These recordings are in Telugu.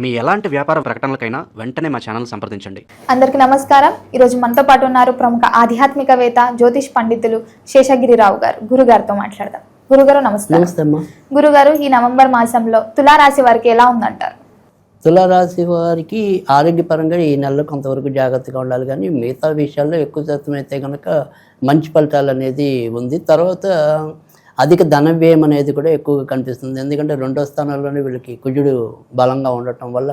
మీ ఎలాంటి వ్యాపార ప్రకటనలకైనా వెంటనే మా ఛానల్ సంప్రదించండి. అందరికీ నమస్కారం. ఈరోజు మనతో పాటు ఉన్నారు ప్రముఖ ఆధ్యాత్మికవేత్త జ్యోతిష్ పండితులు శేషగిరిరావు గారు. గురుగారితో మాట్లాడదాం. గురుగారు నమస్కారం. గురుగారు, ఈ నవంబర్ మాసంలో తులారాశి వారికి ఎలా ఉందంటారు? తులారాశి వారికి ఆరోగ్యపరంగా ఈ నెలలో కొంతవరకు జాగ్రత్తగా ఉండాలి, కానీ మిగతా విషయాల్లో ఎక్కువ శాతం అయితే కనుక మంచి ఫలితాలు అనేది ఉంది. తర్వాత అధిక ధన వ్యయం అనేది కూడా ఎక్కువగా కనిపిస్తుంది. ఎందుకంటే 2వ స్థానంలోనే వీళ్ళకి కుజుడు బలంగా ఉండటం వల్ల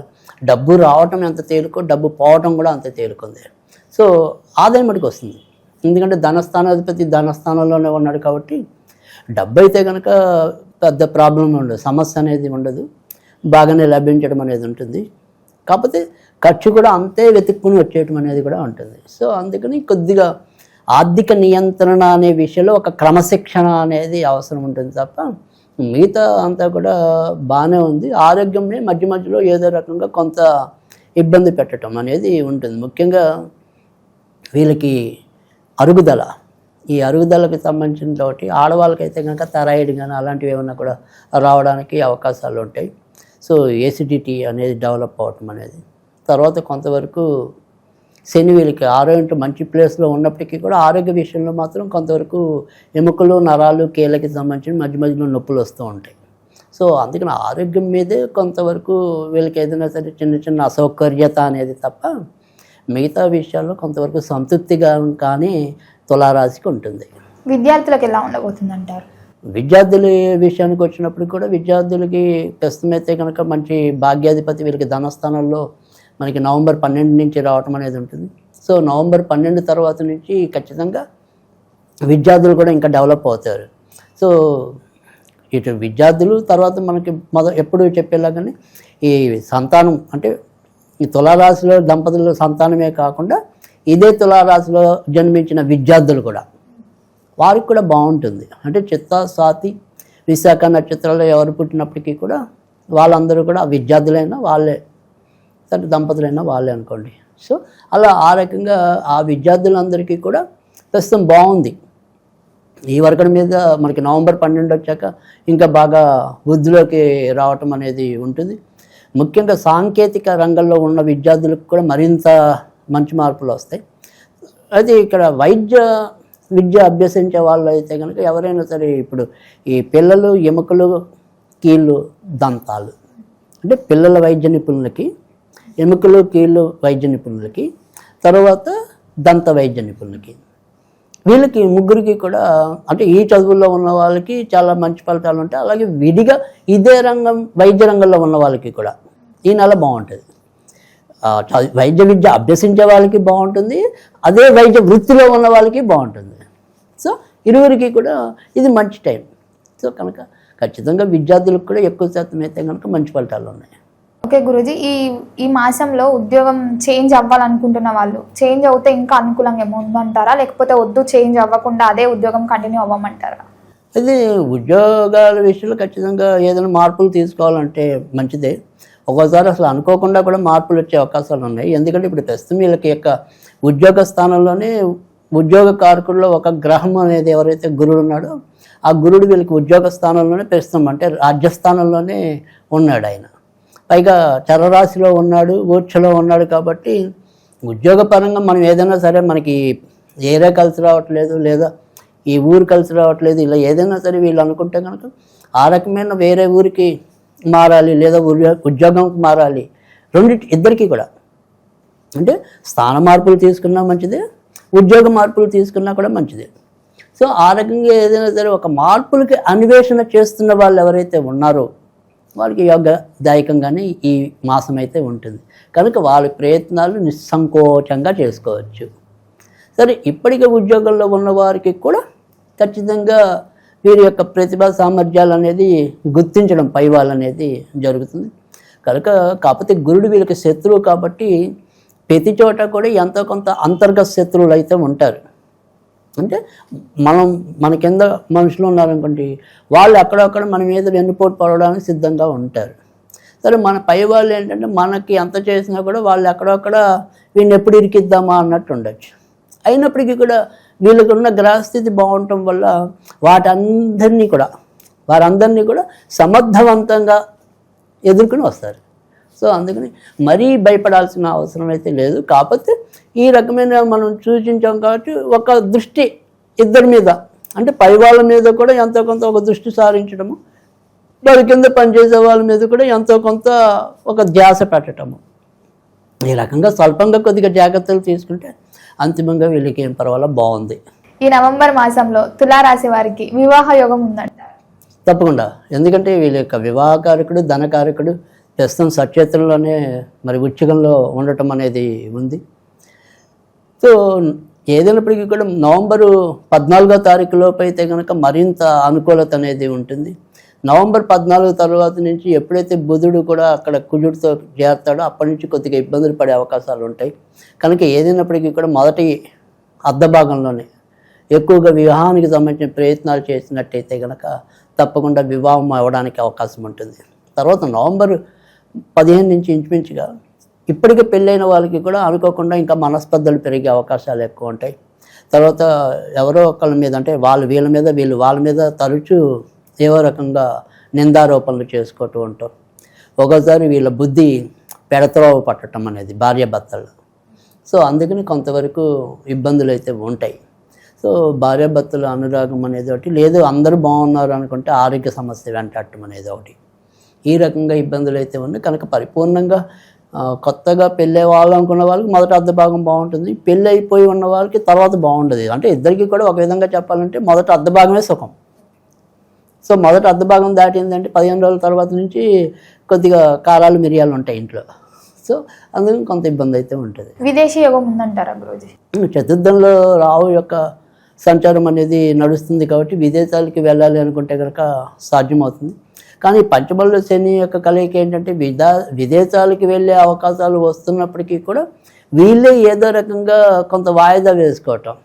డబ్బు రావటం ఎంత తేలికో డబ్బు పోవటం కూడా అంత తేలికుంది. సో ఆదాయం మటుకు వస్తుంది, ఎందుకంటే ధనస్థానాధిపతి ధనస్థానంలోనే ఉన్నాడు కాబట్టి డబ్బు అయితే కనుక పెద్ద ప్రాబ్లం ఉండదు, సమస్య అనేది ఉండదు, బాగానే లభించడం అనేది ఉంటుంది. కాకపోతే ఖర్చు కూడా అంతే వెతుక్కుని వచ్చేయటం అనేది కూడా ఉంటుంది. సో అందుకని కొద్దిగా ఆర్థిక నియంత్రణ అనే విషయంలో ఒక క్రమశిక్షణ అనేది అవసరం ఉంటుంది తప్ప మిగతా అంతా కూడా బాగానే ఉంది. ఆరోగ్యంని మధ్య మధ్యలో ఏదో రకంగా కొంత ఇబ్బంది పెట్టడం అనేది ఉంటుంది. ముఖ్యంగా వీళ్ళకి అరుగుదల, ఈ అరుగుదలకు సంబంధించిన తోటి ఆడవాళ్ళకైతే కనుక థైరాయిడ్ కానీ అలాంటివి ఏమన్నా కూడా రావడానికి అవకాశాలు ఉంటాయి. సో ఏసిడిటీ అనేది డెవలప్ అవటం అనేది, తర్వాత కొంతవరకు శని వీళ్ళకి ఆరోగ్యం మంచి ప్లేస్లో ఉన్నప్పటికీ కూడా ఆరోగ్య విషయంలో మాత్రం కొంతవరకు ఎముకలు నరాలు కీళ్ళకి సంబంధించిన మధ్య మధ్యలో నొప్పులు వస్తూ ఉంటాయి. సో అందుకని ఆరోగ్యం మీదే కొంతవరకు వీళ్ళకి ఏదైనా సరే చిన్న చిన్న అసౌకర్యత అనేది తప్ప మిగతా విషయాల్లో కొంతవరకు సంతృప్తిగా కానీ తులారాశికి ఉంటుంది. విద్యార్థులకు ఎలా ఉండబోతుంది అంటారు? విద్యార్థుల విషయానికి వచ్చినప్పుడు కూడా విద్యార్థులకి ప్రస్తుతం అయితే కనుక మంచి భాగ్యాధిపతి వీళ్ళకి ధనస్థానంలో మనకి నవంబర్ 12 నుంచి రావటం అనేది ఉంటుంది. సో నవంబర్ 12 తర్వాత నుంచి ఖచ్చితంగా విద్యార్థులు కూడా ఇంకా డెవలప్ అవుతారు. సో ఇటు విద్యార్థులు తర్వాత మనకి ఎప్పుడు చెప్పేలాగానే ఈ సంతానం అంటే ఈ తులారాశిలో దంపతుల సంతానమే కాకుండా ఇదే తులారాశిలో జన్మించిన విద్యార్థులు కూడా వారికి కూడా బాగుంటుంది. అంటే చిత్త స్వాతి విశాఖ నక్షత్రాల్లో ఎవరు పుట్టినప్పటికీ కూడా వాళ్ళందరూ కూడా విద్యార్థులైనా వాళ్ళే, సరే దంపతులైనా వాళ్ళే అనుకోండి. సో అలా ఆ రకంగా ఆ విద్యార్థులందరికీ కూడా ప్రస్తుతం బాగుంది. ఈ వర్గం మీద మనకి నవంబర్ 12 వచ్చాక ఇంకా బాగా వృద్ధిలోకి రావటం అనేది ఉంటుంది. ముఖ్యంగా సాంకేతిక రంగంలో ఉన్న విద్యార్థులకు కూడా మరింత మంచి మార్పులు వస్తాయి. అది ఇక్కడ విద్య అభ్యసించే వాళ్ళు అయితే కనుక ఎవరైనా సరే ఇప్పుడు ఈ పిల్లలు ఎముకలు కీళ్ళు దంతాలు అంటే పిల్లల వైద్య నిపుణులకి, ఎముకలు కీళ్ళు వైద్య నిపుణులకి, తర్వాత దంత వైద్య నిపుణులకి, వీళ్ళకి ముగ్గురికి కూడా అంటే ఈ చదువుల్లో ఉన్న వాళ్ళకి చాలా మంచి ఫలితాలు ఉంటాయి. అలాగే విడిగా ఇదే రంగం వైద్య రంగంలో ఉన్న వాళ్ళకి కూడా ఈ నెల బాగుంటుంది. వైద్య విద్య అభ్యసించే వాళ్ళకి బాగుంటుంది, అదే వైద్య వృత్తిలో ఉన్న వాళ్ళకి బాగుంటుంది. సో ఇరువురికి కూడా ఇది మంచి టైం. సో కనుక ఖచ్చితంగా విద్యార్థులకు కూడా ఎక్కువ శాతం అయితే కనుక మంచి ఫలితాలు ఉన్నాయి. ఓకే గురూజీ, ఈ మాసంలో ఉద్యోగం చేంజ్ అవ్వాలనుకుంటున్న వాళ్ళు చేంజ్ అవుతే ఇంకా అనుకూలంగా ఏముందంటారా, లేకపోతే వద్దు చేంజ్ అవ్వకుండా అదే ఉద్యోగం కంటిన్యూ అవ్వమంటారా? అది ఉద్యోగాల విషయంలో ఖచ్చితంగా ఏదైనా మార్పులు తీసుకోవాలంటే మంచిదే. ఒక్కోసారి అసలు అనుకోకుండా కూడా మార్పులు వచ్చే అవకాశాలు ఉన్నాయి. ఎందుకంటే ఇప్పుడు ప్రస్తుతం వీళ్ళకి యొక్క ఉద్యోగ స్థానంలోనే ఉద్యోగ కారకుల్లో ఒక గ్రహం అనేది ఎవరైతే గురుడు ఉన్నాడో ఆ గురుడు వీళ్ళకి ఉద్యోగ స్థానంలోనే ప్రస్తుతం అంటే రాజ్యస్థానంలోనే ఉన్నాడు. ఆయన పైగా చరరాశిలో ఉన్నాడు, ఊర్చలో ఉన్నాడు. కాబట్టి ఉద్యోగపరంగా మనం ఏదైనా సరే మనకి ఏరియా కలిసి రావట్లేదు లేదా ఈ ఊరు కలిసి రావట్లేదు, ఇలా ఏదైనా సరే వీళ్ళు అనుకుంటే కనుక ఆ రకమైన వేరే ఊరికి మారాలి లేదా ఉద్యోగంకి మారాలి, ఇద్దరికీ కూడా అంటే స్థాన మార్పులు తీసుకున్నా మంచిదే, ఉద్యోగ మార్పులు తీసుకున్నా కూడా మంచిదే. సో ఆ రకంగా ఏదైనా సరే ఒక మార్పులకి అన్వేషణ చేస్తున్న వాళ్ళు ఎవరైతే ఉన్నారో వాళ్ళకి యోగదాయకంగానే ఈ మాసం అయితే ఉంటుంది. కనుక వాళ్ళ ప్రయత్నాలు నిస్సంకోచంగా చేసుకోవచ్చు. సరే, ఇప్పటికే ఉద్యోగంలో ఉన్న వారికి కూడా ఖచ్చితంగా వీరి యొక్క ప్రతిభా సామర్థ్యాలు అనేది గుర్తించడం పై వాళ్ళనేది జరుగుతుంది. కనుక కాకపోతే గురుడు వీళ్ళకి శత్రువు కాబట్టి ప్రతి చోట కూడా ఎంతో కొంత అంతర్గత శత్రువులు అయితే ఉంటారు. అంటే మన కింద మనుషులు ఉన్నారనుకోండి, వాళ్ళు అక్కడక్కడ మన మీద వెన్నుపోటు పడడానికి సిద్ధంగా ఉంటారు. సరే, మన పై వాళ్ళు ఏంటంటే మనకి ఎంత చేసినా కూడా వాళ్ళు అక్కడక్కడ వీడిని ఎప్పుడు ఇరికిద్దామా అన్నట్టు ఉండొచ్చు. అయినప్పటికీ కూడా వీళ్ళకు ఉన్న గ్రహస్థితి బాగుండటం వల్ల వారందరినీ కూడా సమర్థవంతంగా ఎదుర్కొని వస్తారు. సో అందుకని మరీ భయపడాల్సిన అవసరం అయితే లేదు. కాకపోతే ఈ రకమైన మనం సూచించాం కాబట్టి ఒక దృష్టి ఇద్దరి మీద, అంటే పై వాళ్ళ మీద కూడా ఎంతో కొంత ఒక దృష్టి సారించడము, వారి కింద పనిచేసే వాళ్ళ మీద కూడా ఎంతో కొంత ఒక ధ్యాస పెట్టడము, ఈ రకంగా స్వల్పంగా కొద్దిగా జాగ్రత్తలు తీసుకుంటే అంతిమంగా వీళ్ళకి ఏం పర్వాలేదు, బాగుంది. ఈ నవంబర్ మాసంలో తులారాశి వారికి వివాహ యోగం ఉందంటారు? తప్పకుండా. ఎందుకంటే వీళ్ళ యొక్క వివాహకారకుడు, ధనకారకుడు ప్రస్తుతం సక్షేత్రంలోనే మరి వృశ్చికంలో ఉండటం అనేది ఉంది. సో ఏదైనప్పటికీ కూడా నవంబరు 14వ తారీఖు లోపు అయితే కనుక మరింత అనుకూలత అనేది ఉంటుంది. నవంబర్ 14 తర్వాత నుంచి ఎప్పుడైతే బుధుడు కూడా అక్కడ కుజుడితో చేరుతాడో అప్పటి నుంచి కొద్దిగా ఇబ్బందులు పడే అవకాశాలు ఉంటాయి. కనుక ఏదైనప్పటికీ కూడా మొదటి అర్ధ భాగంలోనే ఎక్కువగా వివాహానికి సంబంధించిన ప్రయత్నాలు చేసినట్టయితే కనుక తప్పకుండా వివాహం అవ్వడానికి అవకాశం ఉంటుంది. తర్వాత నవంబర్ 15 నుంచి ఇంచుమించుగా ఇప్పటికే పెళ్ళైన వాళ్ళకి కూడా అనుకోకుండా ఇంకా మనస్పర్ధలు పెరిగే అవకాశాలు ఎక్కువ ఉంటాయి. తర్వాత ఎవరో ఒకళ్ళ మీద, అంటే వాళ్ళు వీళ్ళ మీద, వీళ్ళు వాళ్ళ మీద తరచూ ఏవో రకంగా నిందారోపణలు చేసుకుంటూ ఉంటాం. ఒకసారి వీళ్ళ బుద్ధి పెడత్రోవ పట్టడం అనేది భార్యాభర్తలు. సో అందుకని కొంతవరకు ఇబ్బందులు అయితే ఉంటాయి. సో భార్యాభర్తల అనురాగం అనేది ఒకటి, లేదు అందరూ బాగున్నారు అనుకుంటే ఆరోగ్య సమస్య వెంటాడటం అనేది ఒకటి, ఈ రకంగా ఇబ్బందులు అయితే ఉన్నాయి. కనుక పరిపూర్ణంగా కొత్తగా పెళ్ళి వాళ్ళనుకున్న వాళ్ళకి మొదట అర్ధ భాగం బాగుంటుంది, పెళ్ళి అయిపోయి ఉన్న వాళ్ళకి తర్వాత బాగుండదు. అంటే ఇద్దరికి కూడా ఒక విధంగా చెప్పాలంటే మొదట అర్ధ భాగమే సుఖం. సో మొదట అర్ధ భాగం దాటిందంటే 15 రోజుల తర్వాత నుంచి కొద్దిగా కారాలు మిరియాలు ఉంటాయి ఇంట్లో. సో అందుకని కొంత ఇబ్బంది అయితే ఉంటుంది. విదేశీ యోగం ఉందంటారా గురూజీ? చతుర్థంలో రాహు యొక్క సంచారం అనేది నడుస్తుంది కాబట్టి విదేశాలకి వెళ్ళాలి అనుకుంటే కనుక సాధ్యమవుతుంది. కానీ పంచబల శని యొక్క కలయిక ఏంటంటే విదేశాలకి వెళ్ళే అవకాశాలు వస్తున్నప్పటికీ కూడా వీళ్ళే ఏదో రకంగా కొంత వాయిదా వేసుకోవటం,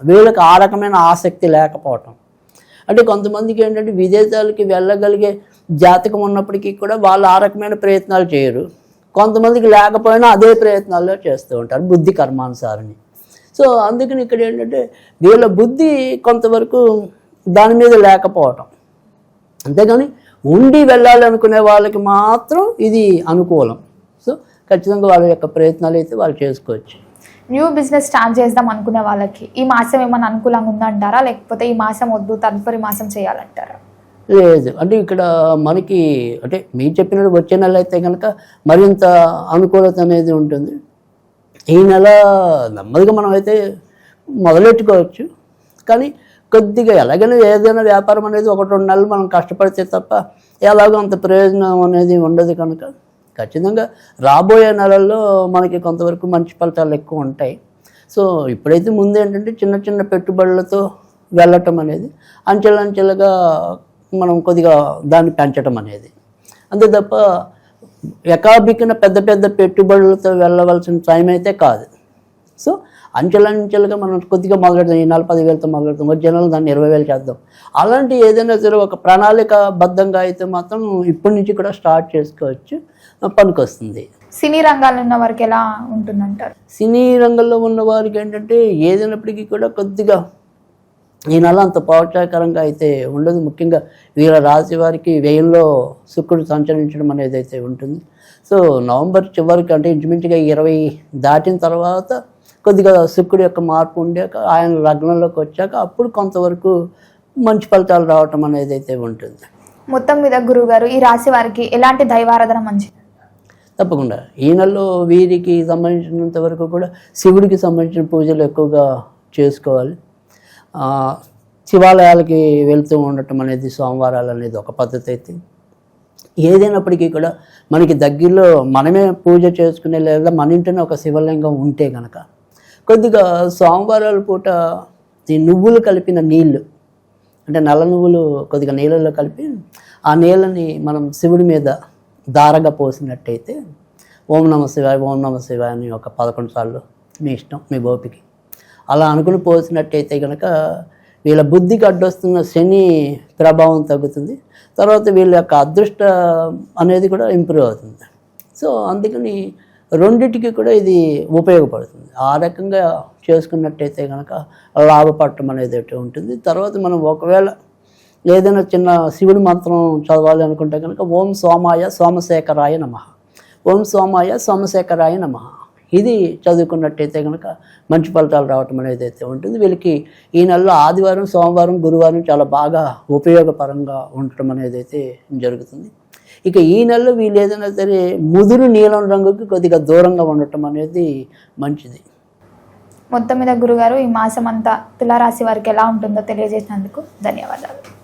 వీళ్ళకి ఆ రకమైన ఆసక్తి లేకపోవటం. అంటే కొంతమందికి ఏంటంటే విదేశాలకి వెళ్ళగలిగే జాతకం ఉన్నప్పటికీ కూడా వాళ్ళు ఆ రకమైన ప్రయత్నాలు చేయరు. కొంతమందికి లేకపోయినా అదే ప్రయత్నాల్లో చేస్తూ ఉంటారు బుద్ధి కర్మానుసారని. సో అందుకని ఇక్కడ ఏంటంటే వీళ్ళ బుద్ధి కొంతవరకు దాని మీద లేకపోవటం. అంతేగాని ఉండి వెళ్ళాలి అనుకునే వాళ్ళకి మాత్రం ఇది అనుకూలం. సో ఖచ్చితంగా వాళ్ళ యొక్క ప్రయత్నాలు అయితే వాళ్ళు చేసుకోవచ్చు. న్యూ బిజినెస్ స్టార్ట్ చేద్దాం అనుకునే వాళ్ళకి ఈ మాసం ఏమైనా అనుకూలంగా ఉందంటారా, లేకపోతే ఈ మాసం వద్దు తదుపరి మాసం చేయాలంటారా? లేదు, అంటే ఇక్కడ మనకి అంటే మీరు చెప్పినట్టు వచ్చే నెల అయితే కనుక మరింత అనుకూలత అనేది ఉంటుంది. ఈ నెల నెమ్మదిగా మనం అయితే మొదలెట్టుకోవచ్చు. కానీ కొద్దిగా ఎలాగైనా ఏదైనా వ్యాపారం అనేది 1-2 నెలలు మనం కష్టపడితే తప్ప ఎలాగో అంత ప్రయోజనం అనేది ఉండదు. కనుక ఖచ్చితంగా రాబోయే నెలల్లో మనకి కొంతవరకు మంచి ఫలితాలు ఎక్కువ ఉంటాయి. సో ఇప్పుడైతే ముందు ఏంటంటే చిన్న చిన్న పెట్టుబడులతో వెళ్ళటం అనేది, అంచెలంచెలుగా మనం కొద్దిగా దాన్ని పెంచడం అనేది, అంతే తప్ప ఎకాబికిన పెద్ద పెద్ద పెట్టుబడులతో వెళ్ళవలసిన టైం అయితే కాదు. సో అంచెలంచెలుగా మనం కొద్దిగా మొదలెడతాం. ఈ నెల 10,000తో మొదలెడతాం, వచ్చే నెల దాన్ని 20,000 చేద్దాం. అలాంటి ఏదైనా సరే ఒక ప్రణాళికబద్ధంగా అయితే మాత్రం ఇప్పటి నుంచి కూడా స్టార్ట్ చేసుకోవచ్చు, పనికొస్తుంది. సినీ రంగాల్లో ఉన్న వారికి ఎలా ఉంటుందంటారు? సినీ రంగంలో ఉన్న వారికి ఏంటంటే ఏదైనప్పటికీ కూడా కొద్దిగా ఈ నెల అంత ప్రోత్సాహకరంగా అయితే ఉండదు. ముఖ్యంగా వీళ్ళ రాశి వారికి వ్యయంలో శుక్రుడు సంచరించడం అనేది అయితే ఉంటుంది. సో నవంబర్ చివరికి అంటే ఇంచుమించుగా 20 దాటిన తర్వాత కొద్దిగా శుక్రుడు యొక్క మార్పు ఉండాక ఆయన లగ్నంలోకి వచ్చాక అప్పుడు కొంతవరకు మంచి ఫలితాలు రావటం అనేది అయితే ఉంటుంది. మొత్తం మీద గురువుగారు ఈ రాశి వారికి ఎలాంటి దైవారాధన మంచిది? తప్పకుండా ఈ నెలలో వీరికి సంబంధించినంత వరకు కూడా శివుడికి సంబంధించిన పూజలు ఎక్కువగా చేసుకోవాలి. శివాలయాలకి వెళ్తూ ఉండటం అనేది, సోమవారాలు అనేది ఒక పద్ధతి అయితే, ఏదైనప్పటికీ కూడా మనకి దగ్గరలో మనమే పూజ చేసుకునే లేదా మన ఇంట్లోనే ఒక శివలింగం ఉంటే కనుక కొద్దిగా సోమవారాల పూట ఈ నువ్వులు కలిపిన నీళ్ళు, అంటే నల్ల నువ్వులు కొద్దిగా నీళ్ళలో కలిపి ఆ నీళ్ళని మనం శివుడి మీద దారగా పోసినట్టయితే ఓం నమ శివాయ ఓం నమ శివాయ అని ఒక 11 సార్లు మీ ఇష్టం, మీ ఓపికి అలా అనుకుని పోసినట్టయితే కనుక వీళ్ళ బుద్ధికి అడ్డొస్తున్న శని ప్రభావం తగ్గుతుంది. తర్వాత వీళ్ళ యొక్క అదృష్ట అనేది కూడా ఇంప్రూవ్ అవుతుంది. సో అందుకని రెండిటికి కూడా ఇది ఉపయోగపడుతుంది. ఆ రకంగా చేసుకున్నట్టయితే కనుక లాభపడటం అనేది ఉంటుంది. తర్వాత మనం ఒకవేళ ఏదైనా చిన్న శివుడి మంత్రం చదవాలి అనుకుంటే కనుక ఓం సోమాయ సోమశేఖరాయ నమః, ఓం సోమాయ సోమశేఖరాయ నమః. ఇది చదువుకున్నట్టయితే కనుక మంచి ఫలితాలు రావటం అనేది అయితే ఉంటుంది. వీళ్ళకి ఈ నెలలో ఆదివారం, సోమవారం, గురువారం చాలా బాగా ఉపయోగపరంగా ఉండటం అనేది అయితే జరుగుతుంది. ఇక ఈ నెలలో వీళ్ళు ఏదైనా సరే ముదురు నీలం రంగుకి కొద్దిగా దూరంగా ఉండటం అనేది మంచిది. మొత్తం మీద గురుగారు ఈ మాసం అంతా తులారాశి వారికి ఎలా ఉంటుందో తెలియజేసినందుకు ధన్యవాదాలు.